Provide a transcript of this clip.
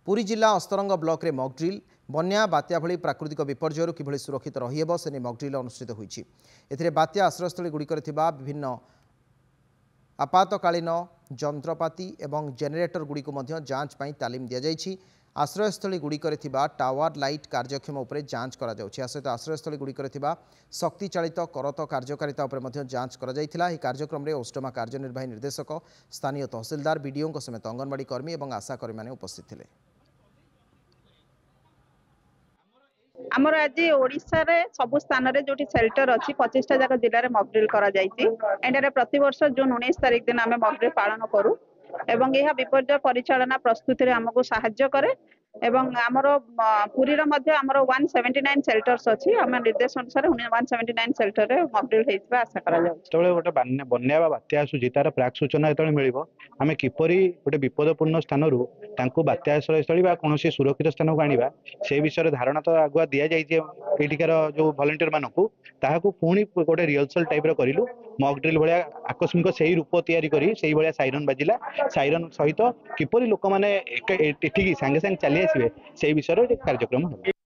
पुरी जिला अस्तरंग ब्लॉक रे mock drill बन्या बात्या भली प्राकृतिक विपर्यय किभली सुरक्षित रहिबो से मॉक ड्रिल अनुष्ठित होईछि। एथिरे बात्या आश्रयस्थली गुड़िकर थिबा विभिन्न आपातकालीन जंत्रपाति एवं जेनेरेटर गुड़ी को मध्य जांच पाई तालीम दिया जाइछि। आश्रयस्थली गुड़िकर थिबा टावर लाइट कार्यक्षम उपरे जांच करा जाउछि। सहित आश्रयस्थली गुड़िकर थिबा शक्ति चालित करत कार्यकारिता उपरे मध्य जांच करा जाइथिला। एही कार्यक्रम रे ओस्टमा कार्यनिर्वाही निर्देशक स्थानीय तहसीलदार बीडीओ समेत अंगनवाड़ी कर्मी और आशा कर्मी माने उपस्थित थिले। आमर आज ओडिशा रे सब स्थान रे जोटी शेल्टर अच्छी 25टा जाक जिले में मॉक ड्रिल करा जायछि। एंडरे प्रति वर्ष जून 19 तारिख दिन आमे मॉक ड्रिल पालन करू एवं यह विपर्यय परिचालना प्रस्तुति रे हमको सहाय्य करे एवं आमर पुरी रो मध्य आमर 179 शेल्टर्स अच्छी आम निर्देश अनुसार 179 शेल्टर रे मॉक ड्रिल हेइबा आशा करा जाउछि। तळे गोटे बन्या बा बात्या आसुची तार प्राक सूचना जेतळे मिलिबो आमे किपरि गोटे विपदपूर्ण स्थानरू तांको बात्या आश्रयस्थली बा कोनोसी सुरक्षित स्थान को आनिबा से विषय धारणा तो आगुआ दिया जाइए एटिकार जो वॉलंटियर मानकू ताहाकू पुणी गोटे रिहर्सल टाइप रो करिलु। मॉक ड्रिल भलिया आकस्मिक सही रूप तैयारी करी सही भलिया साइरन बाजिला साइरन सहित किपरि लोक माने एठिकी संगे संगे चली आसीबे से विषय कार्यक्रम।